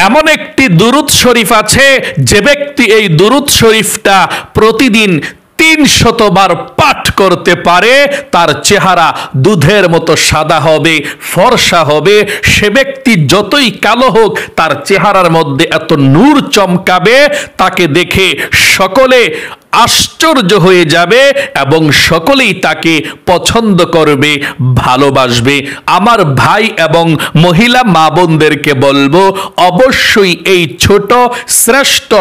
এমন একটি দুরূদ শরীফ আছে, যে ব্যক্তি এই দুরূদ শরীফটা প্রতিদিন ৩০০ বার পাঠ করতে পারে, তার চেহারা দুধের মতো সাদা হবে, ফর্সা হবে। সে ব্যক্তি যতই কালো হোক, তার চেহারার মধ্যে এত নূর চমকাবে, তাকে দেখে সকলে আশ্চর্য হয়ে যাবে এবং সকলেই তাকে পছন্দ করবে, ভালোবাসবে। আমার ভাই এবং মহিলা মা বোনদেরকে বলবো, অবশ্যই এই ছোট শ্রেষ্ঠ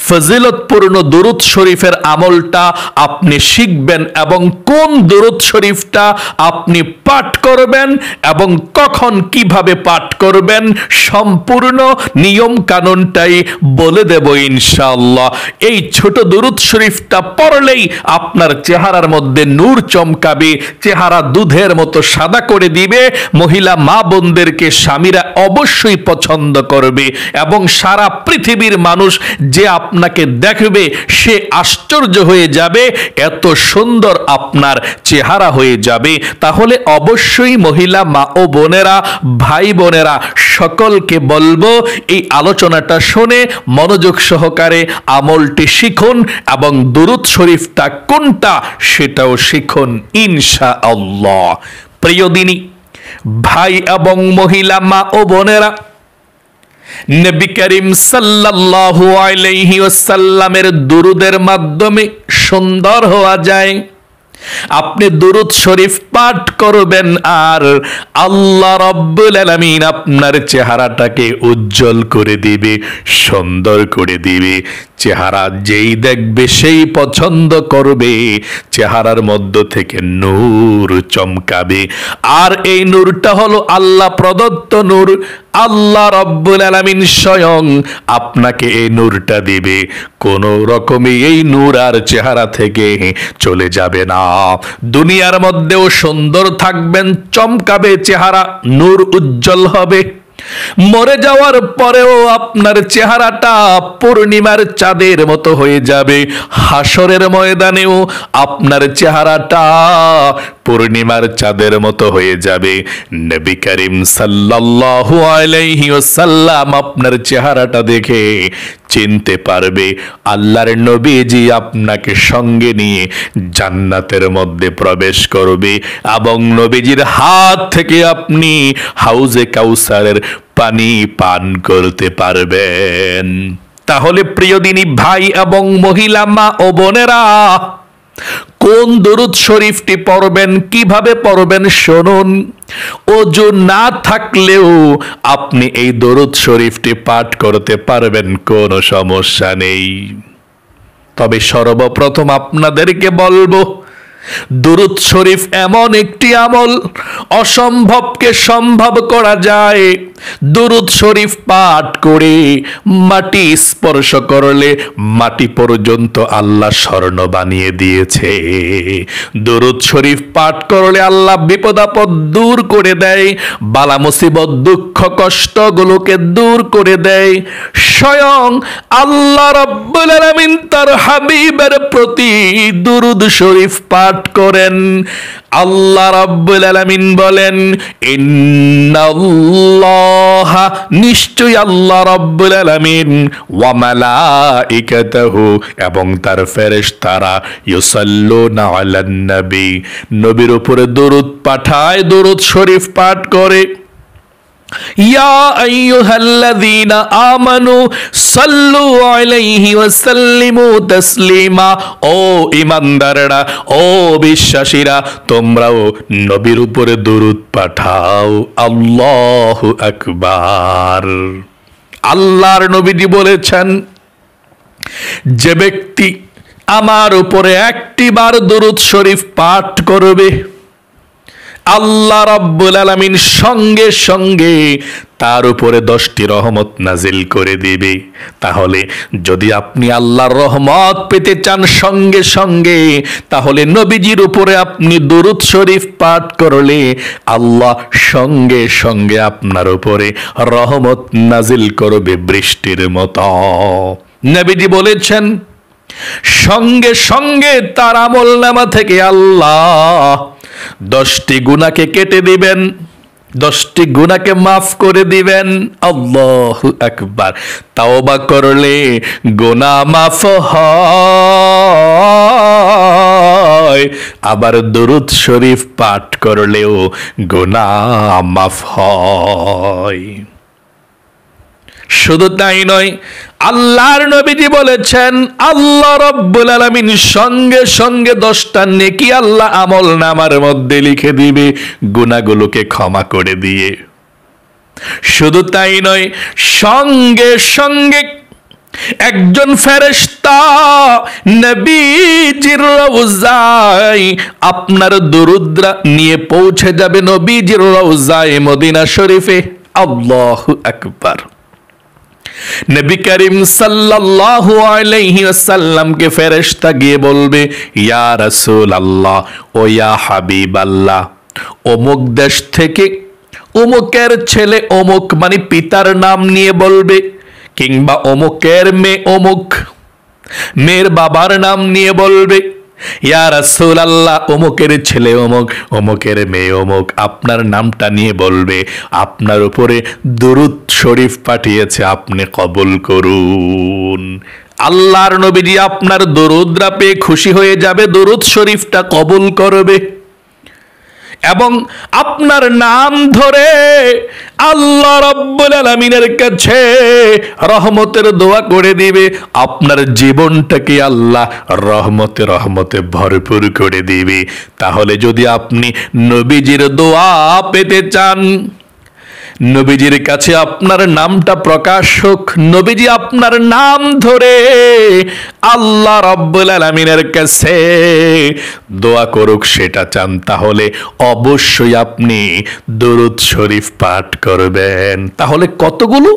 ফজিলতপূর্ণ দুরূদ শরীফের আমলটা আপনি শিখবেন এবং কোন দুরূদ শরীফটা আপনি পাঠ করবেন এবং কখন কিভাবে পাঠ করবেন, সম্পূর্ণ নিয়ম কানুনটাই বলে দেব ইনশাআল্লাহ। এই ছোট দুরূদ শরীফ পড়লেই আপনার চেহারার মধ্যে নূর চমকাবে, চেহারা দুধের মতো সাদা করে দিবে। মহিলা মা বোনদেরকে স্বামীরা অবশ্যই পছন্দ করবে এবং সারা পৃথিবীর মানুষ যে আপনাকে দেখবে সে আশ্চর্য হয়ে যাবে, এত সুন্দর আপনার চেহারা হয়ে যাবে। তাহলে অবশ্যই মহিলা মা ও বোনেরা, ভাই বোনেরা সকলকে বলবো, এই আলোচনাটা শুনে মনোযোগ সহকারে আমলটি শিখুন এবং দুরূদ শরীফটা কোনটা সেটাও শিখুন ইনশাআল্লাহ। প্রিয় দিনী ভাই এবং মহিলা মা ও বোনেরা, নবী করিম সাল্লাল্লাহু আলাইহি ওয়াসাল্লামের দুরুদের মাধ্যমে সুন্দর হওয়া যায়। আপনি দুরূদ শরীফ পাঠ করবেন আর আল্লাহ রাব্বুল আলামিন আপনার চেহারাটাকে উজ্জ্বল করে দিবে, সুন্দর করে দিবে। চেহারা যেই দেখবে সেই পছন্দ করবে, চেহারার মধ্য থেকে নূর চমকাবে। আর এই নূরটা হলো আল্লাহ প্রদত্ত নূর। আল্লাহ রাব্বুল আলামিন স্বয়ং আপনাকে এই নূরটা দিবে, কোনো রকমে এই নূর আর চেহারা থেকে চলে যাবে না। দুনিয়ার মধ্যেও সুন্দর থাকবেন, চমকাবে চেহারা, নূর উজ্জ্বল হবে। মরে যাওয়ার পরেও আপনার চেহারাটা পূর্ণিমার চাঁদের মতো হয়ে যাবে। হাসরের ময়দানেও আপনার চেহারাটা পূর্ণিমার চাঁদের মতো হয়ে যাবে। নবী করিম সাল্লাল্লাহু আলাইহি ওয়াসাল্লাম আপনার চেহারাটা দেখে চিনতে পারবে। আল্লাহর নবীজি আপনাকে সঙ্গে নিয়ে জান্নাতের মধ্যে প্রবেশ করবে এবং নবীজির হাত থেকে আপনি হাউজে কাউসারের পানি পান করতে পারবেন। তাহলে প্রিয় দিনী ভাই এবং মহিলা মা ও বোনেরা, কোন দুরূদ শরীফটি পড়বেন, কিভাবে পড়বেন শুনুন। ওযু না থাকলেও আপনি এই দুরূদ শরীফটি পাঠ করতে পারবেন, কোনো সমস্যা নেই। তবে সর্বপ্রথম আপনাদেরকে বলবো, দুরূদ শরীফ এমন একটি আমল, অসম্ভবকে সম্ভব করা যায়। দুরূদ শরীফ পাঠ করে মাটি স্পর্শ করলে মাটি পর্যন্ত আল্লাহ স্বর্ণ বানিয়ে দিয়েছে। দুরূদ শরীফ পাঠ করলে আল্লাহ বিপদ আপদ দূর করে দেয়, বালা মুসিবত দুঃখ কষ্টগুলোকে দূর করে দেয়। স্বয়ং আল্লাহ রাব্বুল আলামিন তার হাবিবের প্রতি দুরূদ শরীফ পাঠ করেন। আল্লাহ রাব্বুল আলামিন বলেন, ইন্নাল্লাহা, নিশ্চয়ই আল্লাহ রাব্বুল আলামিন, ওয়া মালাইকাতাহু, এবং তার ফেরেশতারা, ইউসাল্লুনা আলান নবী, নবীর উপরে দরুদ পাঠায়, দরুদ শরীফ পাঠ করে। ইয়া আইয়ুহাল্লাযীনা আমানু সাল্লু আলাইহি ওয়া সাল্লিমু তাসলিমা, ও ঈমানদাররা, ও বিশ্বাসীরা, তোমরাও নবীর উপরে দরুদ পাঠাও। আল্লাহু আকবার। আল্লাহর নবীজি বলেছেন, যে ব্যক্তি আমার উপরে একটি বার দরুদ শরীফ পাঠ করবে, আল্লাহ রাব্বুল আলামিন সঙ্গে সঙ্গে তার উপরে 10টি রহমত নাজিল করে দিবে। তাহলে যদি আপনি আল্লাহর রহমত পেতে চান সঙ্গে সঙ্গে, তাহলে নবীজির উপরে আপনি দুরূদ শরীফ পাঠ করলে আল্লাহ সঙ্গে সঙ্গে আপনার উপরে রহমত নাজিল করবে বৃষ্টির মতো। নবীজি বলেছেন, সঙ্গে সঙ্গে তার আমলনামা থেকে আল্লাহ 10টি গুনাহকে কেটে দিবেন। 10টি গুনাহকে মাফ করে দিবেন। আল্লাহু আকবার। তাওবা করলে গুনাহ মাফ হয়, আবার দুরূদ শরীফ পাঠ করলেও গুনাহ মাফ হয়। শুধু তাই নয়, আল্লাহর নবীজি বলেছেন আল্লাহ রাব্বুল আলামিন সঙ্গে সঙ্গে 10টা নেকি আল্লাহ আমল নামার মধ্যে লিখে দিবে, গুনাহগুলোকে ক্ষমা করে দিয়ে। শুধু তাই নয়, সঙ্গে সঙ্গে একজন ফেরেশতা নবীজির রওজায় আপনার দুরূদ নিয়ে পৌঁছে যাবে নবীজির রওজায় মদিনা শরীফে। আল্লাহু আকবার। নবী করিম সাল্লাল্লাহু আলাইহি ওয়াসাল্লামকে ফেরেশতা গিয়ে বলবে, ইয়া রাসূলুল্লাহ ও ইয়া হাবিবাল্লাহ, অমুক দেশ থেকে অমুকের ছেলে অমুক, মানে পিতার নাম নিয়ে বলবে, কিংবা অমুকের মেয়ে অমুক, মেয়ের বাবার নাম নিয়ে বলবে, ইয়া রাসূলুল্লাহ অমুকের ছেলে অমুক, অমুকের মেয়ে অমুক, আপনার নামটা নিয়ে বলবে, আপনার উপরে দুরূদ শরীফ পাঠিয়েছে, আপনি কবুল করুন। আল্লাহর নবীজি আপনার দুরূদরা পেয়ে খুশি হয়ে যাবে, দুরূদ শরীফটা কবুল করবে এবং আপনার নাম ধরে আল্লাহ রাব্বুল আলামিনের কাছে রহমতের দোয়া করে দিবে, আপনার জীবনটাকে আল্লাহ রহমতে রহমতে ভরপুর করে দিবে। তাহলে যদি আপনি নবীজির দোয়া পেতে চান, নবীজির কাছে আপনার নামটা প্রকাশ হোক, নবীজি আপনার নাম ধরে আল্লাহ রাব্বুল আলামিনের কাছে দোয়া করুক, সেটা চান, তাহলে অবশ্যই আপনি দুরূদ শরীফ পাঠ করবেন। তাহলে কতগুলো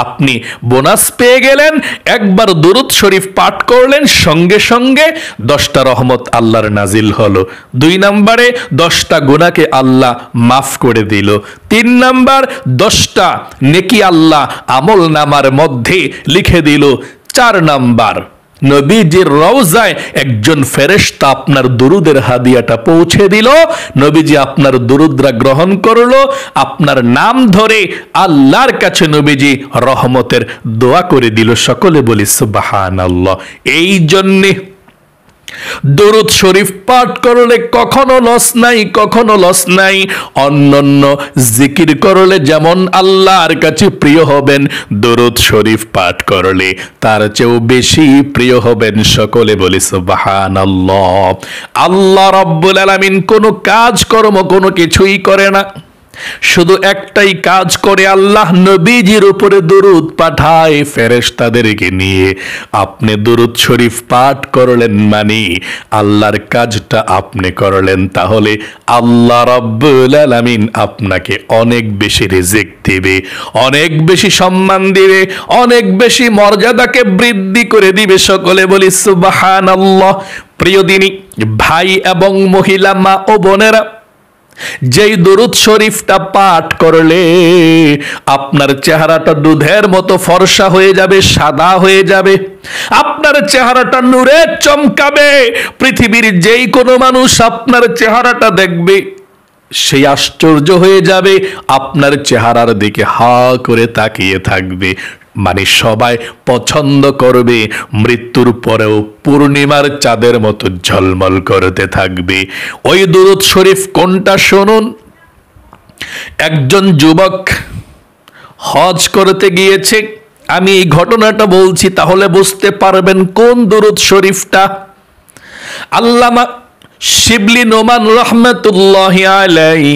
আপনি বোনাস পেয়ে গেলেন। একবার দুরূদ শরীফ পাঠ করলেন, সঙ্গে সঙ্গে 10টা রহমত আল্লাহর নাজিল হলো। 2 নম্বরে 10টা গুনাহকে আল্লাহ মাফ করে দিল। 3 নম্বর 10টা নেকি আল্লাহ আমল নামার মধ্যে লিখে দিল। 4 নম্বর নবীজির রওজায় একজন ফেরেশতা আপনার দুরুদের হাদিয়াটা পৌঁছে দিল, নবীজি আপনার দুরুদরা গ্রহণ করলো, আপনার নাম ধরে আল্লাহর কাছে নবীজি রহমতের দোয়া করে দিল। সকলে বলি সুবহানাল্লাহ। এই জন্যে দুরূদ শরীফ পাঠ করলে কখনো লস নাই, কখনো লস নাই। অন্যান্য জিকির করলে যেমন আল্লাহর কাছে প্রিয় হবেন, দুরূদ শরীফ পাঠ করলে তার চেয়েও বেশি প্রিয় হবেন। সকলে বলি সুবহানাল্লাহ। আল্লাহ রাব্বুল আলামিন কোনো কাজ কর্ম কোনো কিছুই করে না, শুধু একটাই কাজ করে, আল্লাহ নবীজির উপরে দুরূদ পাঠায় ফেরেশতাদেরকে নিয়ে। আপনি দুরূদ শরীফ পাঠ করলেন মানে আল্লাহর কাজটা আপনি করলেন, তাহলে আল্লাহ রাব্বুল আলামিন আপনাকে অনেক বেশি রিজিক দিবে, অনেক বেশি সম্মান দিবে, অনেক বেশি মর্যাদাকে বৃদ্ধি করে দিবে। সকলে বলি সুবহানাল্লাহ। প্রিয় দিনী ভাই এবং মহিলা, মা ও বোনেরা, যেই দুরূদ শরীফটা পাঠ করলে আপনার চেহারাটা দুধের মতো ফর্সা হয়ে যাবে, সাদা হয়ে যাবে, আপনার চেহারাটা নূরে চমকাবে, পৃথিবীর যেই কোনো মানুষ আপনার চেহারাটা দেখবে সেই আশ্চর্য হয়ে যাবে, আপনার চেহারার দিকে হা করে তাকিয়ে থাকবে, মানে সবাই পছন্দ করবে, মৃত্যুর পরেও পূর্ণিমার চাঁদের মতো ঝলমল করতে থাকবে। ওই দুরূদ শরীফ কোনটা শুনুন। একজন যুবক হজ করতে গিয়েছে, আমি এই ঘটনাটা বলছি তাহলে বুঝতে পারবেন কোন দুরূদ শরীফটা। আল্লামা শিবলি নোমান রহমাতুল্লাহি আলাইহি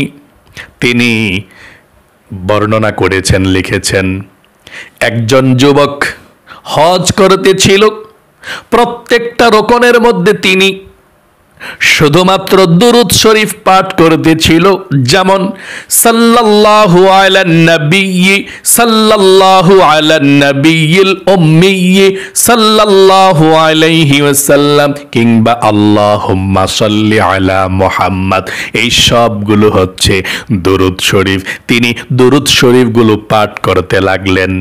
তিনি বর্ণনা করেছেন, লিখেছেন, একজন যুবক হজ করতেছিল, প্রত্যেকটা রকনের মধ্যে তিনি শুধুমাত্র দুরূদ শরীফ পাঠ করতেছিল, যেমন সাল্লাল্লাহু আলান নবিয়্যি সাল্লাল্লাহু আলান নবিয়্যিল উম্মিয়্যি সাল্লাল্লাহু আলাইহি ওয়াসাল্লাম, কিংবা আল্লাহুম্মা সাল্লি আলা মুহাম্মদ। এই সবগুলো হচ্ছে দুরূদ শরীফ। তিনি দুরূদ শরীফগুলো পাঠ করতে লাগলেন।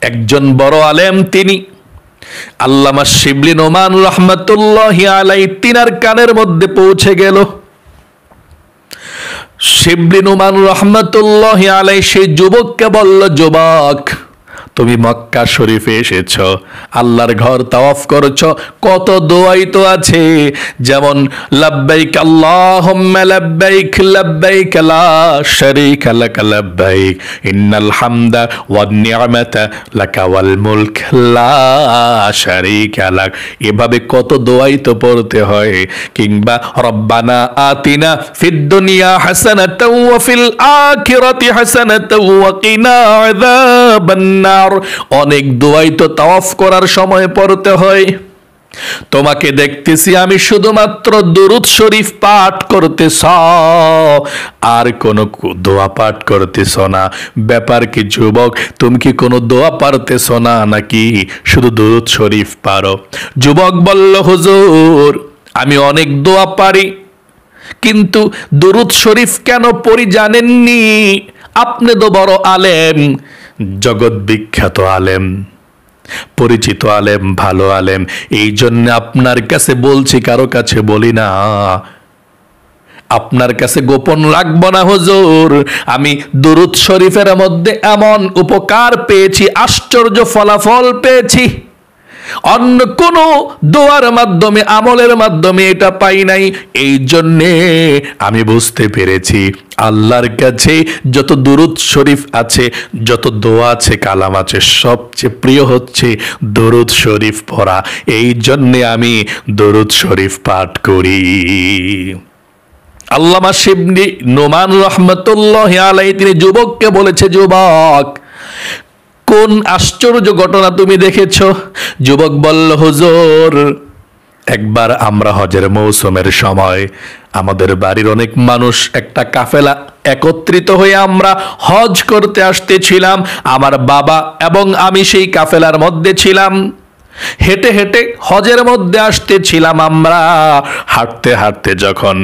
একজন বড় আলেম, তিনি আল্লামা শিবলি নোমান রহমাতুল্লাহি আলাইহি, তিনার কানের মধ্যে পৌঁছে গেল, শিবলি নোমান রহমতুল্লাহি আলাইহি সেই যুবককে বলল, যুবক, তুমি মক্কা শরীফে এসেছ, আল্লাহর ঘর তাওয়াফ করছো, কত দোয়াই তো আছে, যেমন লাব্বাইক আল্লাহুম্মা লাব্বাইক লাব্বাইক লা শারীকা লাক লাব্বাইক ইন্নাল হামদা ওয়ান নি'মাতা লাকা ওয়াল মুলক লা শারীকা লাক। এভাবে কত দোয়াই তো পড়তে হয়। কিংবা রব্বানা আতিনা ফিদ দুনিয়া হাসানাতাও ওয়া ফিল আখিরাতি হাসানাতাও ওয়া কিনা আযাবান নার। অনেক দোয়াই তো তাওয়াফ করার সময় পড়তে হয়। তোমাকে দেখতেছি আমি শুধুমাত্র দুরূদ শরীফ পাঠ করতেছ, আর কোন দোয়া পাঠ করতেছ না। ব্যাপার কি যুবক, তুমি কি কোনো দোয়া পারতেছ না নাকি শুধু দুরূদ শরীফ পারো? যুবক বলল, হুজুর, আমি অনেক দোয়া পারি, কিন্তু দুরূদ শরীফ কেন পড়ি জানেননি? আপনি তো বড় আলেম, জগৎ বিখ্যাত আলেম, পরিচিত আলেম, ভালো আলেম, এই জন্য আপনার কাছে বলছি, কারো কাছে বলি না। আপনার কাছে গোপন রাখবো না হুজুর, আমি দুরূদ শরীফের মধ্যে এমন উপকার পেয়েছি, আশ্চর্য ফলাফল পেয়েছি, অন্য কোন দোয়ার মাধ্যমে, আমলের মাধ্যমে এটা পাই নাই। এই জন্যে আমি বুঝতে পেরেছি আল্লাহর কাছে যত দুরূদ শরীফ আছে, যত দোয়া আছে, কালাম আছে, সবচেয়ে প্রিয় হচ্ছে দুরূদ শরীফ পড়া। এই জন্যে আমি দুরূদ শরীফ পাঠ করি। আল্লামা শিবলি নোমান রহমতুল্লাহি আলাইহি তিনি যুবককে বলেছে, যুবক, কোন আশ্চর্য ঘটনা তুমি দেখেছ? যুবক বলল, হুজুর, একবার আমরা হজের মৌসুমের সময় আমাদের বাড়ির অনেক মানুষ একটা কাফেলা একত্রিত হয়ে আমরা হজ করতে আসতেছিলাম। আমার বাবা এবং আমি সেই কাফেলার মধ্যে ছিলাম। হেঁটে হেঁটে হজের মধ্যে আসতেছিলাম আমরা। হাঁটতে হাঁটতে যখন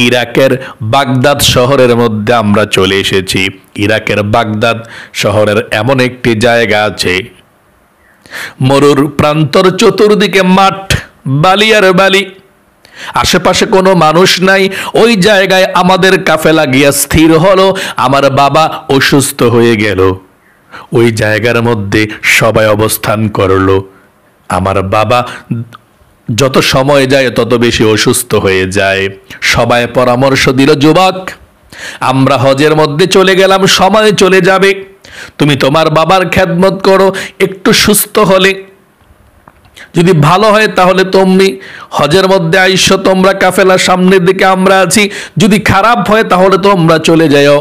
ইরাকের বাগদাদ শহরের মধ্যে আমরা চলে এসেছি, ইরাকের বাগদাদ শহরের এমন একটি জায়গা আছে, মরুর প্রান্তর, চতুর্দিকে মাঠ, বালি আর বালি, আশেপাশে কোনো মানুষ নাই। ওই জায়গায় আমাদের কাফেলা গিয়া স্থির হলো। আমার বাবা অসুস্থ হয়ে গেল, ওই জায়গার মধ্যে সবাই অবস্থান করলো। আমার বাবা যত সময় যায় তত বেশি অসুস্থ হয়ে যায়। সবাই পরামর্শ দিল, যুবক, আমরা হজের মধ্যে চলে গেলাম, সময় চলে যাবে, তুমি তোমার বাবার খেদমত করো, একটু সুস্থ হলে যদি ভালো হয় তাহলে তুমি হজের মধ্যে আইসো, তোমরা কাফেলার সামনের দিকে আমরা আছি, যদি খারাপ হয় তাহলে তোমরা চলে যাও,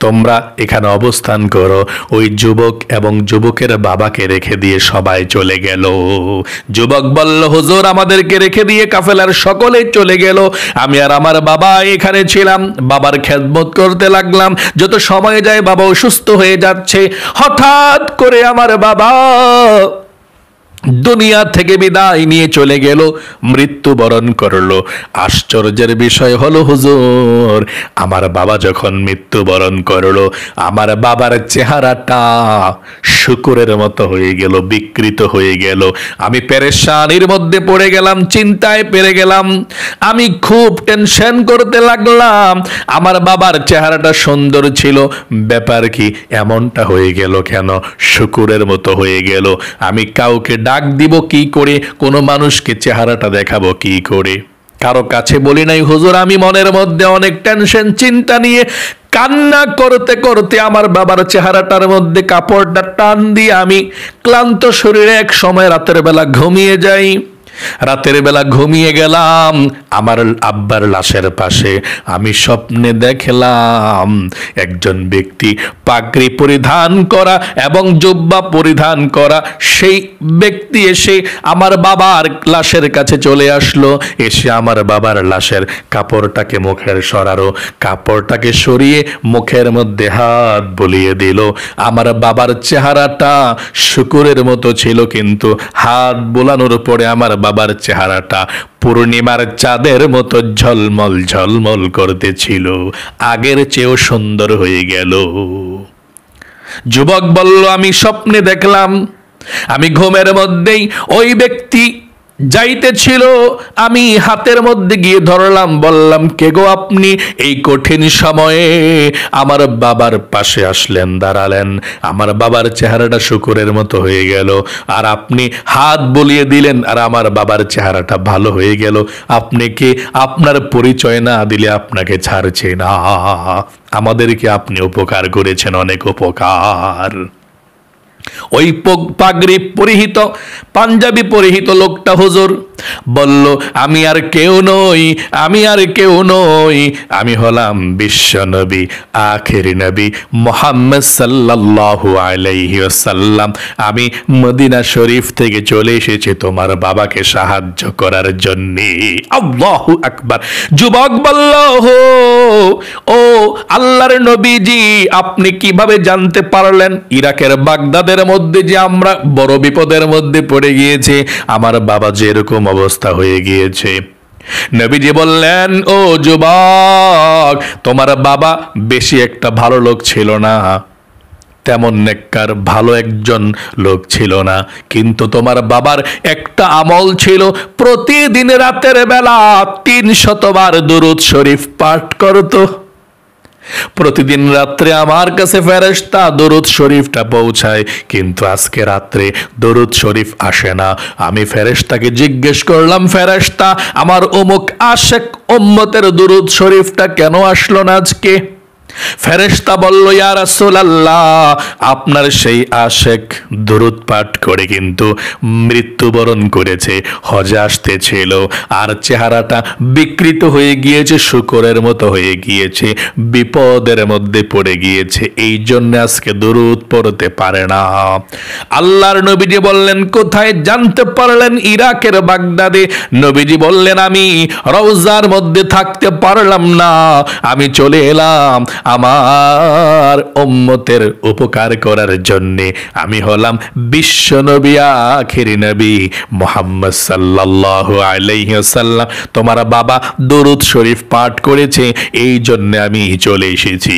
তোমরা এখানে অবস্থান করো। ওই যুবক এবং যুবকের বাবাকে রেখে দিয়ে সবাই চলে গেল। যুবক বলল, হুজুর, আমাদেরকে রেখে দিয়ে কাফেলার সকলে চলে গেল, আমি আর আমার বাবা এখানে ছিলাম, বাবার খেদমত করতে লাগলাম। যত সময় যায় বাবা অসুস্থ হয়ে যাচ্ছে। হঠাৎ করে আমার বাবা দুনিয়া থেকে বিদায় নিয়ে চলে গেল, মৃত্যুবরণ করলো। আশ্চর্যের বিষয় হলো হুজুর, আমার বাবা যখন মৃত্যুবরণ করলো, আমার বাবার চেহারাটা শুকুরের মতো হয়ে গেল, বিকৃত হয়ে গেল। আমি পেরেশানির মধ্যে পড়ে গেলাম, চিন্তায় পেরে গেলাম। আমি খুব টেনশন করতে লাগলাম। আমার বাবার চেহারাটা সুন্দর ছিল, ব্যাপার কি এমনটা হয়ে গেল কেন, শুকুরের মতো হয়ে গেল। আমি কাউকে ডাক দিব কি করে, কোনো মানুষকে চেহারাটা দেখাবো কি করে? কারো কাছে বলি নাই হুজুর। আমি মনের মধ্যে অনেক টেনশন, চিন্তা নিয়ে কান্না করতে করতে আমার বাবার চেহারাটার মধ্যে কাপড়টা টান দিয়ে আমি ক্লান্ত শরীরে এক সময় রাতের বেলা ঘুমিয়ে যাই। রাতের বেলা ঘুমিয়ে গেলাম, আমার আব্বার লাশের পাশে আমি স্বপ্নে দেখলাম একজন ব্যক্তি পাগড়ি পরিধান করা এবং জুব্বা পরিধান করা সেই ব্যক্তি এসে আমার বাবার লাশের কাছে চলে আসলো। এসে আমার বাবার লাশের কাপড়টাকে মুখের সরালো, কাপড়টাকে সরিয়ে মুখের মধ্যে হাত বুলিয়ে দিল। আমার বাবার চেহারাটা শুকুরের মতো ছিল, কিন্তু হাত বোলানোর পরে আমার বাবার চেহারাটা পূর্ণিমার চাঁদের মতো ঝলমল ঝলমল করতেছিল, আগের চেয়েও সুন্দর হয়ে গেল। যুবক বলল, আমি স্বপ্নে দেখলাম, আমি ঘুমের মধ্যেই ওই ব্যক্তি যাইতেছিল, আমি হাতের মধ্যে গিয়ে ধরলাম, বললাম, কে গো আপনি? এই কঠিন সময়ে আমার বাবার পাশে আসলেন, দাঁড়ালেন। আমার বাবার চেহারাটা শুকুরের মতো হয়ে গেল, আর আপনি হাত বুলিয়ে দিলেন, আর আমার বাবার চেহারাটা ভালো হয়ে গেল। আপনি কি আপনার পরিচয় না দিলে আপনাকে ছাড়ছে না? আমাদেরকে আপনি উপকার করেছেন, অনেক উপকার। ওই পাগড়ি পরিহিত, পাঞ্জাবি পরিহিত লোকটা হুজুর বলল, আমি আর কেউ নই, আমি আর কেউ নই, আমি হলাম বিশ্ব নবী, আখেরি নবী মুহাম্মদ সাল্লাল্লাহু আলাইহি ওয়াসাল্লাম। আমি মদিনা শরীফ থেকে চলে এসেছি তোমার বাবাকে সাহায্য করার জন্য। আল্লাহু আকবার। যুবক বলল, ও আল্লাহর নবীজি, আপনি কিভাবে জানতে পারলেন ইরাকের বাগদাদের মধ্যে যে আমরা বড় বিপদের মধ্যে পড়ে গিয়েছি, আমার বাবা যে এরকম অবস্থা হয়ে গিয়েছে? নবীজি বললেন, ও যুবক, তোমার বাবা বেশি একটা ভালো লোক ছিল না, তেমন নেককার ভালো একজন লোক ছিল না, কিন্তু তোমার বাবার একটা আমল ছিল, প্রতিদিন রাতের বেলা 300 বার দুরূদ শরীফ পাঠ করত। প্রতিদিন রাত্রে আমার কাছে ফেরেশতা দরুদ শরীফটা পৌঁছায়, কিন্তু আজকে রাত্রে দরুদ শরীফ আসে না। আমি ফেরেশতাকে জিজ্ঞেস করলাম, ফেরেশতা, আমার অমুক আশেক উম্মতের দরুদ শরীফটা কেন আসলো না আজকে? ফেরেশতা বলল, ইয়া রাসূলুল্লাহ, আপনার সেই আশেক দরুদ পাঠ করে কিন্তু মৃত্যুবরণ করেছে, হজে আসতেছিল, আর চেহারাটা বিকৃত হয়ে গিয়েছে, শুকরের মতো হয়ে গিয়েছে, বিপদের মধ্যে পড়ে গিয়েছে, এই জন্য আজকে দরুদ পড়তে পারে না। আল্লাহর নবীজি বললেন, কোথায় জানতে পারলেন? ইরাকের বাগদাদে। নবীজি বললেন, আমি রওজার মধ্যে থাকতে পারলাম না, আমি চলে এলাম আমার উম্মতের উপকার করার জন্য। আমি হলাম বিশ্ব নবী, আখেরি নবী মুহাম্মদ সাল্লাল্লাহু আলাইহি ওয়াসাল্লাম। তোমার বাবা দরুদ শরীফ পাঠ করেছে, এই জন্য আমি চলে এসেছি।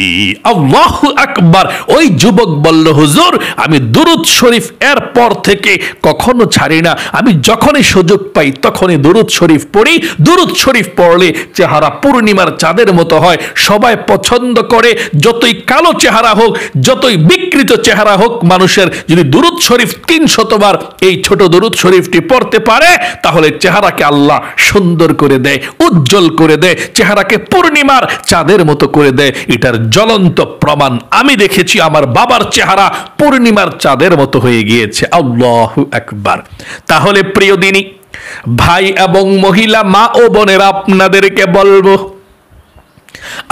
আল্লাহু আকবার। ওই যুবক বলল, হুজুর, আমি দরুদ শরীফ এর পর থেকে কখনো ছাড়ি না, আমি যখনই সুযোগ পাই তখনই দরুদ শরীফ পড়ি। দরুদ শরীফ পড়লে চেহারা পূর্ণিমার চাঁদের মতো হয়, সবাই পছন্দ করে। যতই কালো চেহারা হোক, যতই বিকৃত চেহারা হোক মানুষের, যদি দরুদ শরীফ 300 বার এই ছোট দরুদ শরীফটি পড়তে পারে, তাহলে চেহারাকে আল্লাহ সুন্দর করে দেয়, উজ্জ্বল করে দেয়, চেহারাকে পূর্ণিমার চাঁদের মতো করে দেয়। এটার জ্বলন্ত প্রমাণ আমি দেখেছি, আমার বাবার চেহারা পূর্ণিমার চাঁদের মতো হয়ে গিয়েছে। আল্লাহু আকবার। তাহলে প্রিয় দিনী ভাই এবং মহিলা, মা ও বোনেরা, আপনাদেরকে বলবো,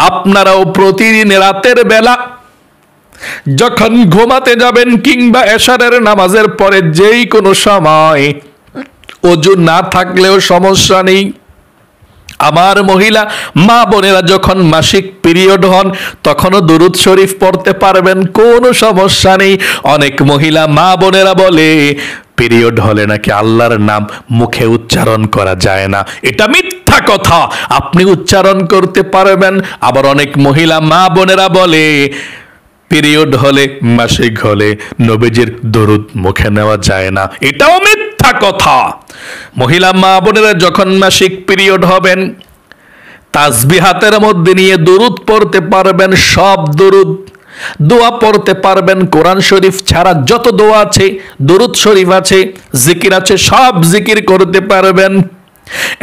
আপনারাও প্রতিদিন রাতের বেলা যখন ঘুমাতে যাবেন কিংবা এশারের নামাজের পরে যেই কোনো সময়, ওযু না থাকলেও সমস্যা নেই, আমার মহিলা মা বোনেরা যখন মাসিক পিরিয়ড হন তখনও দুরূদ শরীফ পড়তে পারবেন, কোনো সমস্যা নেই। অনেক মহিলা মা বোনেরা বলে পিরিয়ড হলে নাকি আল্লাহর নাম মুখে উচ্চারণ করা যায় না, এটা মিথ্যা কথা, আপনি উচ্চারণ করতে পারবেন। আবার অনেক মহিলা মা বোনেরা বলে পিরিয়ড হলে, মাসিক হলে নবীজির দরুদ মুখে নেওয়া যায় না, এটাও মিথ্যা কথা। মহিলা মা বোনেরা যখন মাসিক পিরিয়ড হবেন, তাসবিহ হাতের মধ্যে নিয়ে দরুদ পড়তে পারবেন, সব দরুদ, দোয়া পড়তে পারবেন। কোরআন শরীফ ছাড়া যত দোয়া আছে, দরুদ শরীফ আছে, জিকির আছে, সব জিকির করতে পারবেন।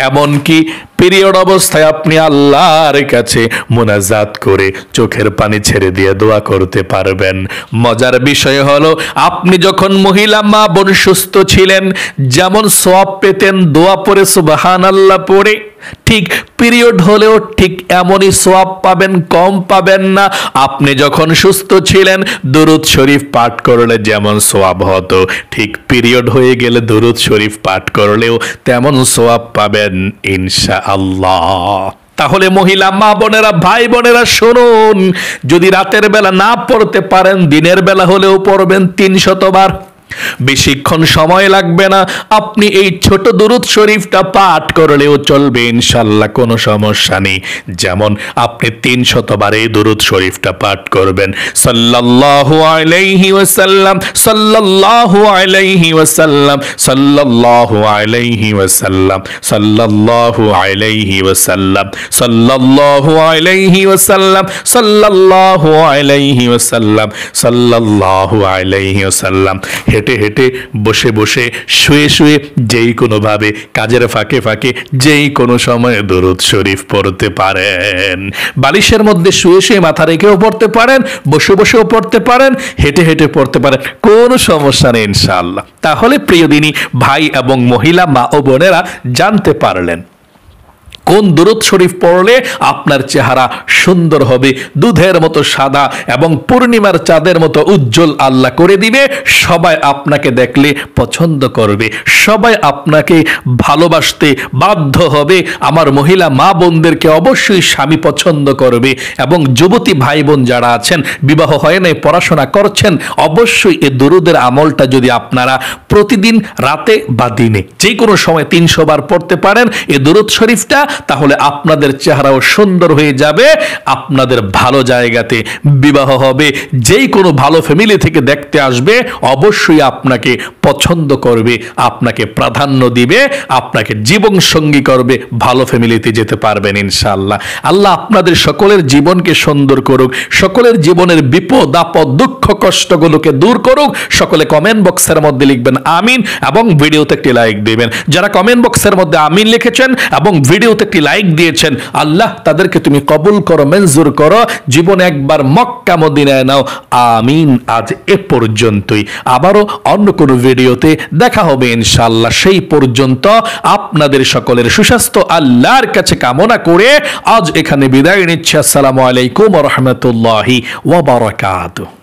এমনকি পিরিয়ড অবস্থায় আপনি আল্লাহর কাছে মুনাজাত করে চোখের পানি ছেড়ে দিয়ে দোয়া করতে পারবেন। মজার বিষয় হলো, আপনি যখন মহিলা মা বোন সুস্থ ছিলেন, যেমন সওয়াব পেতেন দোয়া পড়ে সুবহানাল্লাহ পড়ে, ঠিক পিরিয়ড হলেও ঠিক এমনই সওয়াব পাবেন, কম পাবেন না। আপনি যখন সুস্থ ছিলেন দরুদ শরীফ পাঠ করলে যেমন সওয়াব হতো, ঠিক পিরিয়ড হয়ে গেলে দরুদ শরীফ পাঠ করলেও তেমন সওয়াব পাবেন ইনশাআল্লাহ। তাহলে মহিলা মা বোনেরা, ভাই বোনেরা শুনুন, যদি রাতের বেলা না পড়তে পারেন, দিনের বেলা হলেও পড়বেন 300 বার। বেশিক্ষণ সময় লাগবে না, আপনি এই ছোট দুরূদ শরীফটা পাঠ করলেও চলবে ইনশাআল্লাহ, কোনো সমস্যা নেই। যেমন আপনি 300 বার এই দুরূদ শরীফটা পাঠ করবেন, সাল্লাল্লাহু আলাইহি ওয়াসাল্লাম, সাল্লাল্লাহু আলাইহি ওয়াসাল্লাম, সাল্লাল্লাহু আলাইহি ওয়াসাল্লাম, সাল্লাল্লাহু আলাইহি ওয়াসাল্লাম, সাল্লাল্লাহু আলাইহি ওয়াসাল্লাম, সাল্লাল্লাহু আলাইহি ওয়াসাল্লাম, সাল্লাল্লাহু আলাইহি ওয়াসাল্লাম। হেঁটে হেঁটে, বসে বসে, শুয়ে শুয়ে, যেই কোনোভাবে, কাজের ফাঁকে ফাঁকে, যেই কোনো সময়ে দরুদ শরীফ পড়তে পারেন। বালিশের মধ্যে শুয়ে শুয়ে মাথা রেখেও পড়তে পারেন, বসে বসেও পড়তে পারেন, হেঁটে হেঁটে পড়তে পারেন, কোনো সমস্যা নেই ইনশাআল্লাহ। তাহলে প্রিয় দিনী ভাই এবং মহিলা, মা ও বোনেরা, জানতে পারলেন কোন দুরূদ শরীফ পড়লে আপনার চেহারা সুন্দর হবে, দুধের মতো সাদা এবং পূর্ণিমার চাঁদের মতো উজ্জ্বল আল্লাহ করে দিবে। সবাই আপনাকে দেখলে পছন্দ করবে, সবাই আপনাকে ভালোবাসতে বাধ্য হবে। আমার মহিলা মা বোনদেরকে অবশ্যই স্বামী পছন্দ করবে। এবং যুবতী ভাই বোন যারা আছেন, বিবাহ হয় নাই, পড়াশোনা করছেন, অবশ্যই এই দুরূদের আমলটা যদি আপনারা প্রতিদিন রাতে বা দিনে যে কোনো সময় 300 বার পড়তে পারেন এই দুরূদ শরীফটা, তাহলে আপনাদের চেহারাও সুন্দর হয়ে যাবে, আপনাদের ভালো জায়গাতে বিবাহ হবে, যেই কোনো ভালো ফ্যামিলি থেকে দেখতে আসবে অবশ্যই আপনাকে পছন্দ করবে, আপনাকে প্রাধান্য দিবে, আপনাকে জীবন সঙ্গী করবে, ভালো ফ্যামিলিতে যেতে পারবেন ইনশাআল্লাহ। আল্লাহ আপনাদের সকলের জীবনকে সুন্দর করুক, সকলের জীবনের বিপদ আপদ দুঃখ কষ্টগুলোকে দূর করুক। সকলে কমেন্ট বক্সের মধ্যে লিখবেন আমিন এবং ভিডিওতে একটি লাইক দিবেন। যারা কমেন্ট বক্সের মধ্যে আমিন লিখেছেন এবং ভিডিওতে একটি লাইক দিয়েছেন, আল্লাহ তাদেরকে তুমি কবুল করো, মঞ্জুর করো, জীবনে একবার মক্কা মদিনায় নাও। আমিন। আজ এ পর্যন্তই, আবারও অন্য কোনো ভিডিওতে দেখা হবে ইনশাআল্লাহ। সেই পর্যন্ত আপনাদের সকলের সুস্বাস্থ্য আল্লাহর কাছে কামনা করে আজ এখানে বিদায় নিচ্ছি। আসসালামু আলাইকুম ওয়া রাহমাতুল্লাহি ওয়া বারাকাতুহু।